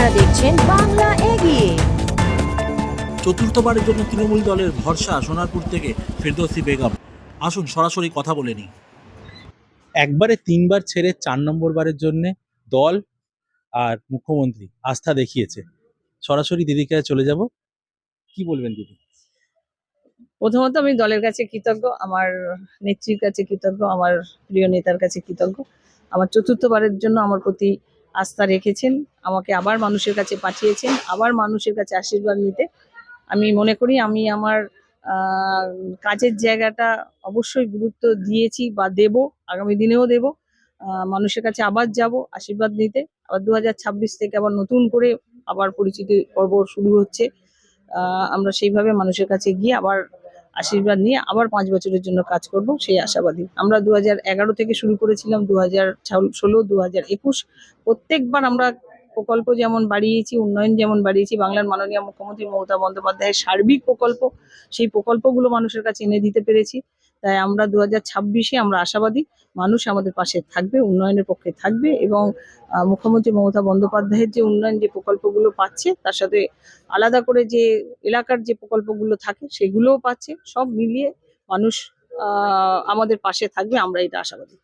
আপনারা দেখছেন বাংলা এগিয়ে। চতুর্থবারের জন্য তৃণমূল দলের ভরসা সোনারপুর থেকে ফেরদৌসী বেগম। আসুন সরাসরি কথা বলে নিই। একবারে তিনবার ছেড়ে 4 নম্বর বারের জন্য দল আর মুখ্যমন্ত্রী আস্থা দেখিয়েছে। সরাসরি দিদিকে চলে যাব, কি বলবেন দিদি? প্রথমত আমি দলের কাছে কৃতজ্ঞ, আমার নেত্রীর কাছে কৃতজ্ঞ, আমার প্রিয় নেতার কাছে কৃতজ্ঞ। আমার চতুর্থবারের জন্য আমার প্রতি আস্থা রেখেছেন, আমাকে আবার মানুষের কাছে পাঠিয়েছেন, আবার মানুষের কাছে আশীর্বাদ নিতে। আমি মনে করি আমি আমার কাজের জায়গাটা অবশ্যই গুরুত্ব দিয়েছি বা দেব, আগামী দিনেও দেব। মানুষের কাছে আবার যাব আশীর্বাদ নিতে। আবার 2026 থেকে আবার নতুন করে আবার পরিচিতি পর্ব শুরু হচ্ছে। আমরা সেইভাবে মানুষের কাছে গিয়ে আবার আশীর্বাদ নিয়ে আবার 5 বছরের জন্য কাজ করব, সেই আশাবাদী। আমরা 2011 থেকে শুরু করেছিলাম, 2016, 2021 প্রত্যেকবার আমরা প্রকল্প যেমন বাড়িয়েছি, উন্নয়ন যেমন বাড়িয়েছি, বাংলার মাননীয় মুখ্যমন্ত্রী মমতা বন্দ্যোপাধ্যায়ের সার্বিক প্রকল্প, সেই প্রকল্পগুলো মানুষের কাছে এনে দিতে পেরেছি। তাই আমরা 2026-এ আমরা আশাবাদী মানুষ আমাদের পাশে থাকবে, উন্নয়নের পক্ষে থাকবে এবং মুখ্যমন্ত্রী মমতা বন্দ্যোপাধ্যায়ের যে উন্নয়ন যে প্রকল্পগুলো পাচ্ছে, তার সাথে আলাদা করে যে এলাকার যে প্রকল্পগুলো থাকে সেগুলোও পাচ্ছে। সব মিলিয়ে মানুষ আমাদের পাশে থাকবে, আমরা এটা আশাবাদী।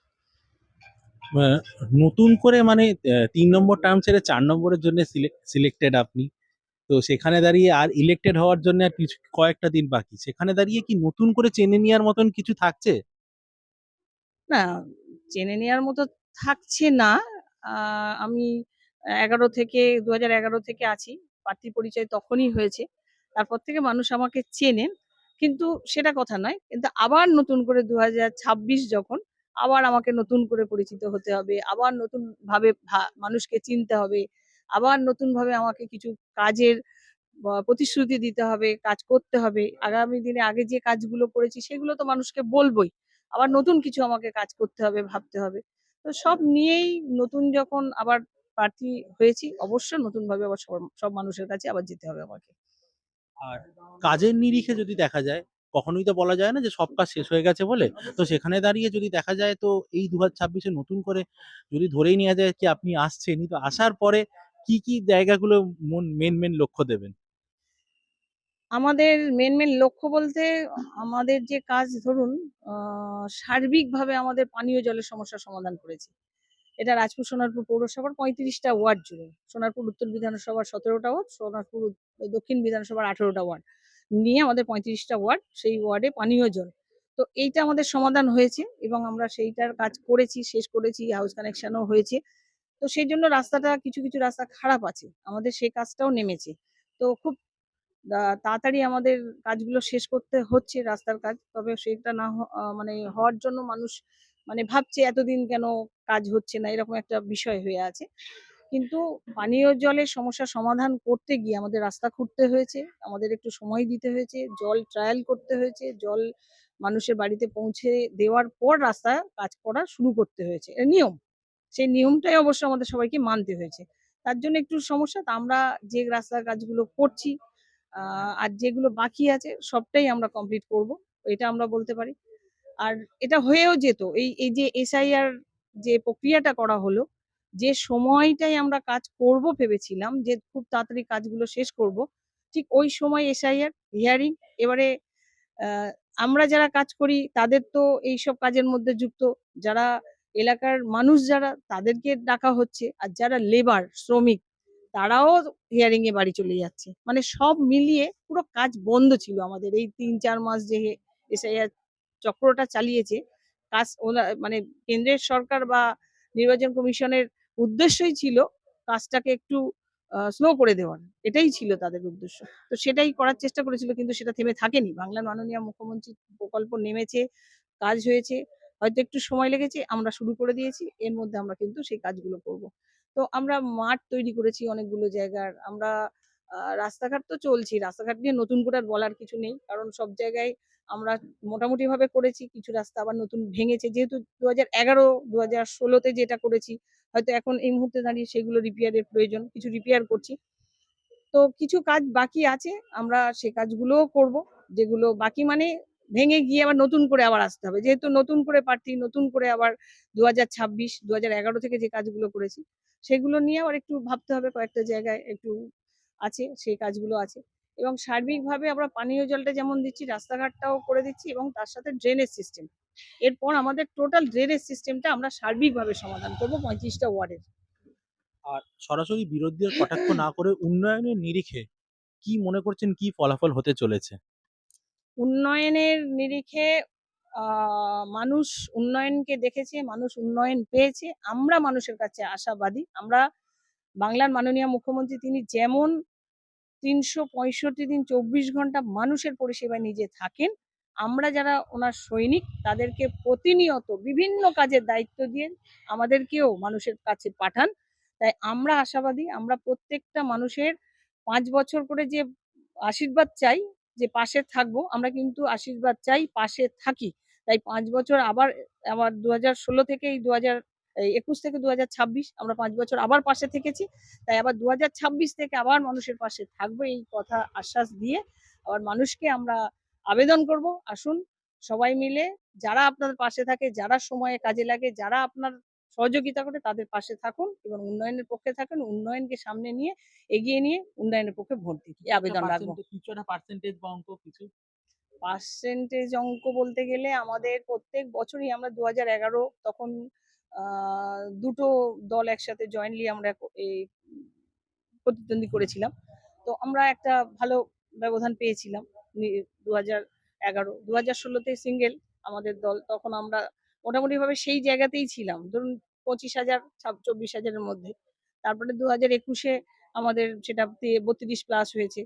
নতুন করে মানে 3 নম্বর টার্ম ছেড়ে 4 নম্বরের জন্য সিলেক্টেড আপনি, তো সেখানে দাঁড়িয়ে আর ইলেক্টেড হওয়ার জন্য আর কিছু কয়েকটা দিন বাকি, সেখানে দাঁড়িয়ে কি নতুন করে চেনে নেওয়ার মতন কিছু থাকছে? না, জেনে নেওয়ার মতো থাকছে না। আমি 2011 থেকে আছি। প্রার্থী পরিচয় তখনই হয়েছে। তারপর থেকে মানুষ আমাকে চেনেন। কিন্তু সেটা কথা নয়। কিন্তু আবার নতুন করে 2026 যখন, আবার আমাকে নতুন করে পরিচিত হতে হবে। আবার নতুনভাবে মানুষকে চিনতে হবে। আবার নতুনভাবে আমাকে কিছু কাজের প্রতিশ্রুতি দিতে হবে, কাজ করতে হবে। আগামী দিনে আগে যে কাজগুলো করেছি সেগুলো তো মানুষকে বলবই। আবার নতুন কিছু আমাকে কাজ করতে হবে, ভাবতে হবে। তো সব নিয়েই নতুন যখন আবার প্রার্থী হয়েছি, অবশ্যই নতুনভাবে আবার সব মানুষের কাছে আবার যেতে হবে আমাকে। আর কাজের নিরিখে যদি দেখা যায়, কখনোই তো বলা যায় না যে সব কাজ শেষ হয়ে গেছে বলে। তো সেখানে দাঁড়িয়ে যদি দেখা যায়, তো এই 2026-এ নতুন করে যদি ধরেই নেওয়া যায় কি আপনি আসছেনই, তো আসার পরে কি কি জায়গাগুলো মেন লক্ষ্য দেবেন? আমাদের মেন লক্ষ্য বলতে আমাদের যে কাজ ধরুন সার্বিকভাবে আমাদের পানীয় জলের সমস্যার সমাধান করেছি। এটা রাজপুর সোনারপুর পৌরসভার 35টা ওয়ার্ড জুড়ে। সোনারপুর উত্তর বিধানসভার 17টা ওয়ার্ড, সোনারপুর দক্ষিণ বিধানসভার 18টা ওয়ার্ড নিয়ে আমাদের 35টা ওয়ার্ড, সেই ওয়ার্ডে পানীয় জল। তো এইটা আমাদের সমাধান হয়েছে এবং আমরা সেইটার কাজ করেছি, শেষ করেছি, হাউস কানেকশনও হয়েছে। তো সেই জন্য রাস্তাটা কিছু রাস্তা খারাপ আছে। আমাদের সেই কাজটাও নেমেছে। তো খুব তাড়াতাড়ি আমাদের কাজগুলো শেষ করতে হচ্ছে রাস্তার কাজ। তবে সেটা না মানে হওয়ার জন্য মানুষ মানে ভাবছে এতদিন কেন কাজ হচ্ছে না, এরকম একটা বিষয় হয়ে আছে। কিন্তু পানীয় জলের সমস্যা সমাধান করতে গিয়ে আমাদের রাস্তা খুঁড়তে হয়েছে, আমাদের একটু সময় দিতে হয়েছে, জল ট্রায়াল করতে হয়েছে, জল মানুষের বাড়িতে পৌঁছে দেওয়ার পর রাস্তা কাজ করা শুরু করতে হয়েছে। এটা নিয়ম। সেই নিয়মটাই অবশ্য আমাদের সবাইকে মানতে হয়েছে। তার জন্য একটু সমস্যা। তা আমরা যে রাস্তার কাজগুলো করছি আর যেগুলো বাকি আছে সবটাই আমরা কমপ্লিট করব। এটা আমরা বলতে পারি। আর এটা হয়েও যেত। এই যে এসআইআর যে প্রক্রিয়াটা করা হলো, যে সময়টায় আমরা কাজ করব ভেবেছিলাম যে খুব তাড়াতাড়ি কাজগুলো শেষ করব, ঠিক ওই সময় এসআইআর হিয়ারিং। এবারে আ আমরা যারা কাজ করি তাদের তো এইসব কাজের মধ্যে যুক্ত। যারা এলাকার মানুষ যারা তাদেরকে ডাকা হচ্ছে। আর যারা লেবার, শ্রমিক তারাও হিয়ারিং এ বাড়ি চলে যাচ্ছে। মানে সব মিলিয়ে পুরো কাজ বন্ধ ছিল আমাদের এই ৩-৪ মাস যে এসআইআর চক্রটা চালিয়েছে। মানে কেন্দ্রের সরকার বা নির্বাচন কমিশনের উদ্দেশ্যই ছিল কাজটাকে একটু স্লো করে দেওয়ার। এটাই ছিল তাদের উদ্দেশ্য। তো সেটাই করার চেষ্টা করেছিল, কিন্তু সেটা থেমে থাকেনি। বাংলার মাননীয় মুখ্যমন্ত্রী প্রকল্প নেমেছে, কাজ হয়েছে। হয়তো একটু সময় লেগেছে, আমরা শুরু করে দিয়েছি। এর মধ্যে আমরা কিন্তু সেই কাজগুলো করব। তো আমরা মাঠ তৈরি করেছি অনেকগুলো জায়গার। আমরা রাস্তাঘাট তো চলছে। রাস্তাঘাট নিয়ে নতুন করে আর বলার কিছু নেই। কারণ সব জায়গায় আমরা মোটামুটিভাবে করেছি। কিছু রাস্তা আবার নতুন ভেঙেছে। যেহেতু 2011, 2016 তে যেটা করেছি, হয়তো এখন এই মুহূর্তে দাঁড়িয়ে সেগুলো রিপেয়ার এর প্রয়োজন। কিছু রিপেয়ার করছি। তো কিছু কাজ বাকি আছে। আমরা সে কাজগুলোও করব। যেগুলো বাকি মানে ভেঙে গিয়ে আবার নতুন করে আবার আসতে হবে। যেহেতু নতুন করে প্রার্থী, নতুন করে আবার 2026, 2011 থেকে যে কাজগুলো করেছি, সেগুলো নিয়ে আবার একটু ভাবতে হবে, কয়েকটা জায়গায় একটু আছে, সেই কাজগুলো আছে। এবং সার্বিকভাবে আমরা পানীয় জলটা যেমন দিচ্ছি, রাস্তাঘাটটাও করে দিচ্ছি এবং তার সাথে ড্রেনেজ সিস্টেম। এরপর আমাদের টোটাল ড্রেনেজ সিস্টেমটা আমরা সার্বিকভাবে সমাধান করব 35টা ওয়ার্ডের। আর সরাসরি বিরোধীদের কটাক্ষ না করে উন্নয়নের নিরিখে কি মনে করছেন, কি ফলাফল হতে চলেছে? উন্নয়নের নিরিখে মানুষ উন্নয়নকে দেখেছে, মানুষ উন্নয়ন পেয়েছে। আমরা মানুষের কাছে আশাবাদী। আমরা বাংলার মাননীয় মুখ্যমন্ত্রী তিনি যেমন ৩৬৫ দিন ২৪ ঘন্টা মানুষের পরিষেবায় নিজে থাকেন, আমরা যারা ওনার সৈনিক তাদেরকে প্রতিনিয়ত বিভিন্ন কাজের দায়িত্ব দিয়ে আমাদেরকেও মানুষের কাছে পাঠান। তাই আমরা আশাবাদী, আমরা প্রত্যেকটা মানুষের ৫ বছর করে যে আশীর্বাদ চাই, যে পাশে থাকবো, আমরা কিন্তু আশীর্বাদ চাই, পাশে থাকি। তাই ৫ বছর আবার আবার ২০১৬ থেকে এই ২০২১ থেকে ২০২৬ আমরা ৫ বছর আবার পাশে থেকেছি। তাই আবার ২০২৬ থেকে আবার মানুষের পাশে থাকবো এই কথা আশ্বাস দিয়ে আবার মানুষকে আমরা আবেদন করব, আসুন সবাই মিলে যারা আপনাদের পাশে থাকে, যারা সময়ে কাজে লাগে, যারা আপনার সহযোগিতা করে তাদের পাশে থাকুন এবং উন্নয়নের পক্ষে থাকুন। উন্নয়নকে সামনে নিয়ে এগিয়ে নিয়ে উন্নয়নের পক্ষে ভোট দিন, এই আবেদন রাখবো। কিছু একটা পার্সেন্টেজ বা অঙ্ক কিছু? পার্সেন্টেজ অঙ্ক বলতে গেলে আমাদের প্রত্যেক বছরই আমরা ২০১১ তখন দুটো দল একসাথে জয়েন্টলি আমরা এই প্রতিদ্বন্দ্বী করেছিলাম। তো আমরা একটা ভালো ব্যবধান পেয়েছিলাম ২০১১। ২০১৬তে সিঙ্গেল আমাদের দল, তখন আমরা মোটামুটিভাবে সেই জায়গাতেই ছিলাম, ধরুন ২৫,০০০ ২৪,০০০ এর মধ্যে। তারপরে ২০২১-এ আমাদের সেটা ৩২ প্লাস হয়েছে।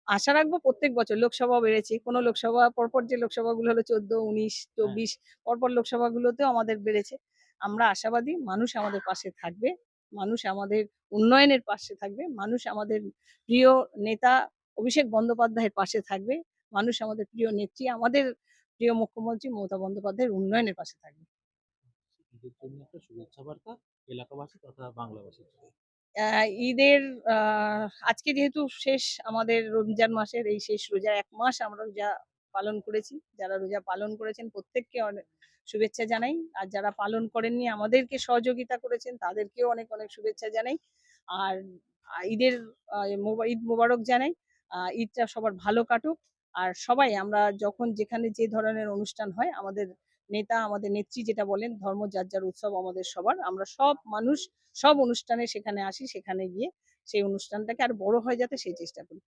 আশা রাখবো প্রত্যেক বছর লোকসভাও বেড়েছে। কোনো লোকসভা পরপর যে লোকসভাগুলো হলো ১৪, ১৯, ২৪ পরপর লোকসভাগুলোতেও আমাদের বেড়েছে। আমরা আশাবাদী মানুষ আমাদের পাশে থাকবে। মানুষ আমাদের উন্নয়নের পাশে থাকবে। মানুষ আমাদের প্রিয় নেতা অভিষেক বন্দ্যোপাধ্যায়ের পাশে থাকবে। মানুষ আমাদের প্রিয় নেত্রী, আমাদের প্রিয় মুখ্যমন্ত্রী মমতা বন্দ্যোপাধ্যায়ের উন্নয়নের পাশে থাকবে। ঈদের জন্য একটা শুভেচ্ছা বার্তা এলাকাবাসী তথা বাংলাবাসীর জন্য। ঈদের আ আজকে যেহেতু শেষ আমাদের রমজান মাসের এই শেষ রোজা ১ মাস আমরা রোজা পালন করেছি। যারা রোজা পালন করেছেন প্রত্যেককে অনেক শুভেচ্ছা জানাই। আর যারা পালন করেননি আমাদেরকে সহযোগিতা করেছেন তাদেরকেও অনেক, অনেক শুভেচ্ছা জানাই। আর ঈদের ঈদ মোবারক জানাই। ঈদটা সবার ভালো কাটুক। আর সবাই আমরা যখন যেখানে যে ধরনের অনুষ্ঠান হয় আমাদের নেতা, আমাদের নেত্রী যেটা বলেন ধর্ম যার, যার উৎসব আমাদের সবার। আমরা সব মানুষ সব অনুষ্ঠানে সেখানে আসি, সেখানে গিয়ে সেই অনুষ্ঠানটাকে আরো বড় হয় যাতে সেই চেষ্টা করি।